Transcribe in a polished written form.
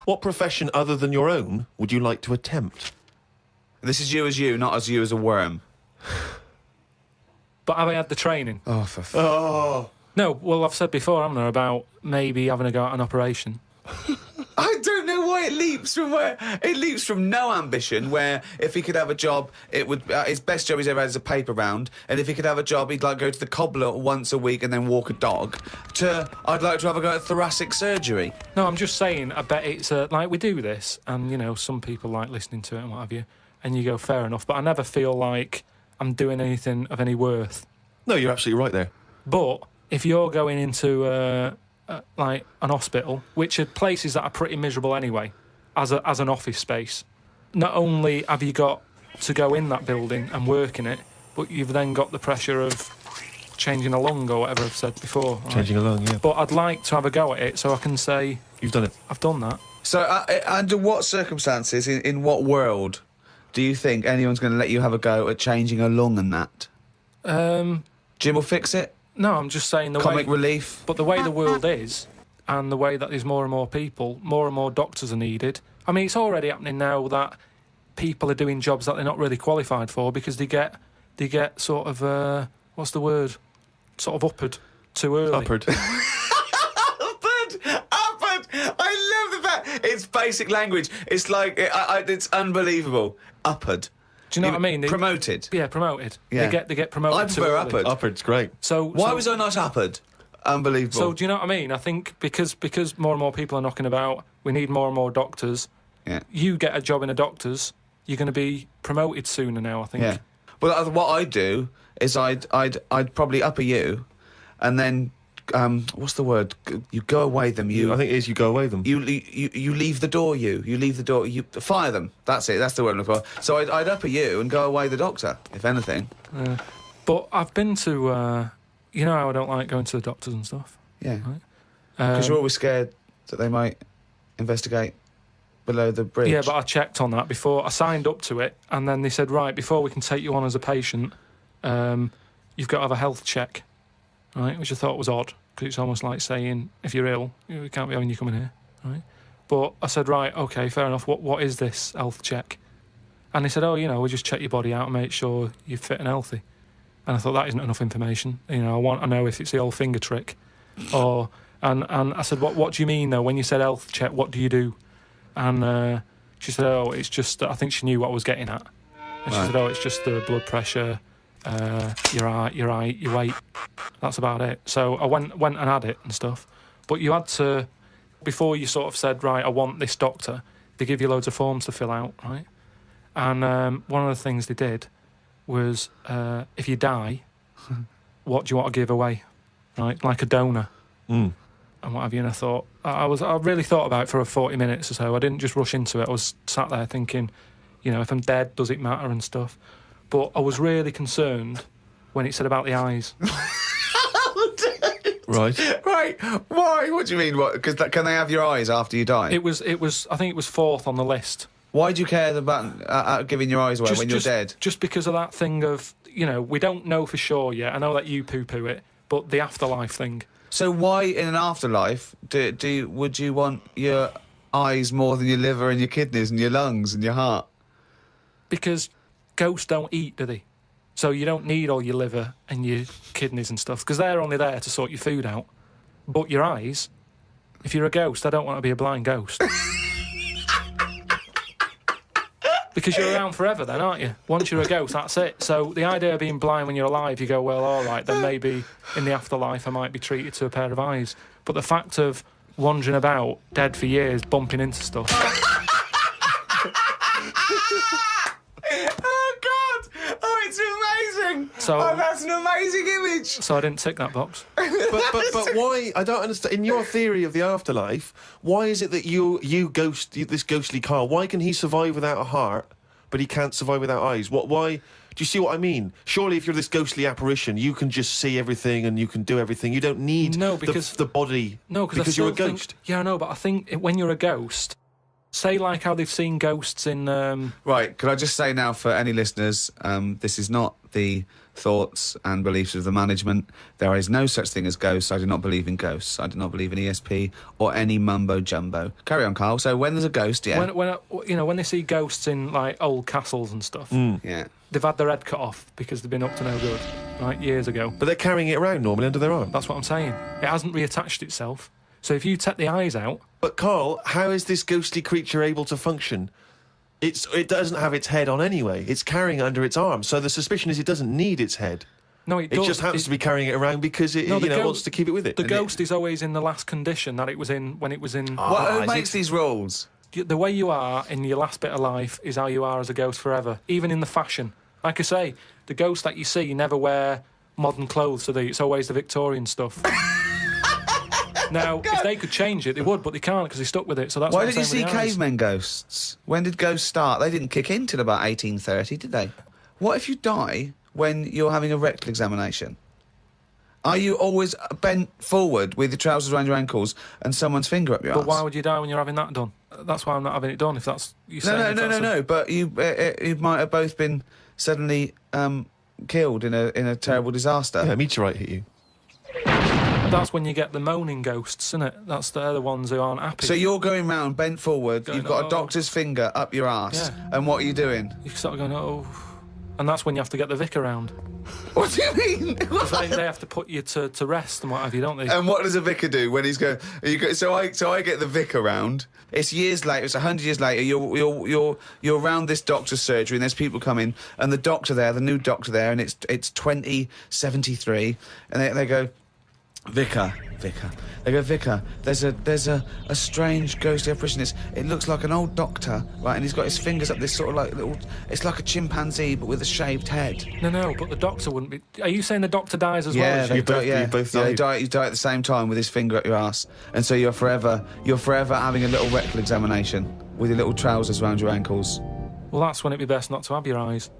What profession other than your own would you like to attempt? This is you as you, not as you as a worm. But have I had the training? Oh, for Oh. No, well, I've said before, haven't I, about maybe having a go at an operation. I don't know why it leaps from where. It leaps from no ambition, where if he could have a job, it would his best job he's ever had is a paper round, and if he could have a job, he'd like go to the cobbler once a week and then walk a dog. To I'd like to have a go at thoracic surgery. No, I'm just saying, I bet it's like we do this, and you know, some people like listening to it and what have you, and you go fair enough, but I never feel like I'm doing anything of any worth. No, you're absolutely right there. But if you're going into like an hospital, which are places that are pretty miserable anyway, as an office space, not only have you got to go in that building and work in it, but you've then got the pressure of changing a lung or whatever I've said before. Right? Changing a lung, yeah. But I'd like to have a go at it so I can say... You've done it. I've done that. So, under what circumstances, in what world, do you think anyone's going to let you have a go at changing a lung and that? Jim will fix it? No, I'm just saying the Comic way... relief? But the way the world is, and the way that there's more and more people, more and more doctors are needed. I mean, it's already happening now that people are doing jobs that they're not really qualified for because they get sort of, what's the word? Sort of uppered too early. Uppered. Uppered! I love the fact it's basic language. It's like, it's unbelievable. Uppered. Do you know what I mean? Promoted. Yeah, promoted. Yeah. They get promoted. I prefer too early. uppered. Uppered's great. Why was I not uppered? Unbelievable. So do you know what I mean? I think because more and more people are knocking about, we need more and more doctors. Yeah. You get a job in a doctor's, you're going to be promoted sooner now, I think. Yeah. Well, what I'd do is I'd probably upper you, and then what's the word? You go away them. I think it is you go away them. You leave the door. You leave the door. You fire them. That's it. That's the word I'm looking for. So I'd upper you and go away the doctor, if anything. But I've been to, you know how I don't like going to the doctors and stuff. Yeah. Right? Because you're always scared that they might investigate below the bridge. Yeah, but I checked on that before. I signed up to it, and then they said, right, before we can take you on as a patient, you've got to have a health check, right? Which I thought was odd, because it's almost like saying, if you're ill, we can't be having you coming here, right? But I said, right, OK, fair enough, what is this health check? And they said, oh, you know, we'll just check your body out and make sure you're fit and healthy. And I thought, that isn't enough information. You know, I want to know if it's the old finger trick. And I said, what do you mean, though? When you said health check, what do you do? And she said, oh, it's just... I think she knew what I was getting at. And she said, oh, it's just the blood pressure, your weight. That's about it. So I went and had it and stuff. But you had to... Before you sort of said, right, I want this doctor, they give you loads of forms to fill out, right? And one of the things they did was, if you die, what do you want to give away? Right? Like a donor. Mm. And what have you, and I thought... I really thought about it for 40 minutes or so. I didn't just rush into it. I was sat there thinking, you know, if I'm dead, does it matter and stuff? But I was really concerned when it said about the eyes. Right. Right. Why? What do you mean? What? Because can they have your eyes after you die? It was. I think it was fourth on the list. Why do you care about giving your eyes away when you're dead? Just because of that thing of, you know, we don't know for sure yet. I know that you poo-poo it, but the afterlife thing. So why, in an afterlife, would you want your eyes more than your liver and your kidneys and your lungs and your heart? Because ghosts don't eat, do they? So you don't need all your liver and your kidneys and stuff, because they're only there to sort your food out. But your eyes, if you're a ghost, I don't want to be a blind ghost. Because you're around forever then, aren't you? Once you're a ghost, that's it. So the idea of being blind when you're alive, you go, well, all right, then maybe in the afterlife I might be treated to a pair of eyes. But the fact of wandering about, dead for years, bumping into stuff... Oh, God! Oh, it's amazing! So, that's an amazing image! So I didn't tick that box. But why? I don't understand. In your theory of the afterlife, why is it that this ghostly Karl, why can he survive without a heart, but he can't survive without eyes? Why? Do you see what I mean? Surely, if you're this ghostly apparition, you can just see everything and you can do everything. You don't need the body. No, because you're a ghost. Yeah, I know, but I think when you're a ghost, Say like how they've seen ghosts in... Right, can I just say now for any listeners, this is not the thoughts and beliefs of the management. There is no such thing as ghosts. I do not believe in ghosts. I do not believe in ESP or any mumbo-jumbo. Carry on, Karl. So when there's a ghost, yeah. When they see ghosts in, like, old castles and stuff, Yeah. they've had their head cut off because they've been up to no good, right, years ago. But they're carrying it around normally under their arm. That's what I'm saying. It hasn't reattached itself. So if you take the eyes out... But Karl, how is this ghostly creature able to function? It doesn't have its head on anyway. It's carrying it under its arm. So the suspicion is it doesn't need its head. No, it does. It just happens to be carrying it around because it wants to keep it with it. The ghost is always in the last condition that it was in when it was in... Who makes these rules? The way you are in your last bit of life is how you are as a ghost forever, even in the fashion. Like I say, the ghosts that you see never wear modern clothes, so it's always the Victorian stuff. Now, if they could change it, they would, but they can't because they're stuck with it. So that's Why what did I'm you see saying with the eyes. cavemen ghosts? When did ghosts start? They didn't kick in till about 1830, did they? What if you die when you're having a rectal examination? Are you always bent forward with your trousers around your ankles and someone's finger up your But arse? why would you die when you're having that done? That's why I'm not having it done, if that's... No. But you might have both been suddenly killed in a terrible disaster. Yeah, a meteorite hit you. That's when you get the moaning ghosts, isn't it? They're the ones who aren't happy. So you're going round bent forward, Going, you've got "Oh." a doctor's finger up your arse, Yeah. and what are you doing? You're sort of going, oh... And that's when you have to get the vicar round. What do you mean? They have to put you to rest and what have you, don't they? And what does a vicar do when he's going? So I get the vicar round. It's years later. It's 100 years later. You're around this doctor's surgery, and there's people coming, and the new doctor there, and it's 2073, and they go, Vicar. They go, Vicar, there's a strange ghostly apparition. It looks like an old doctor, right? And he's got his fingers up this sort of like little... It's like a chimpanzee, but with a shaved head. No, but the doctor wouldn't be... Are you saying the doctor dies as well Yeah, as they you? both, you both yeah, died. you die at the same time with his finger up your ass. And so you're forever having a little rectal examination with your little trousers around your ankles. Well, that's when it'd be best not to have your eyes.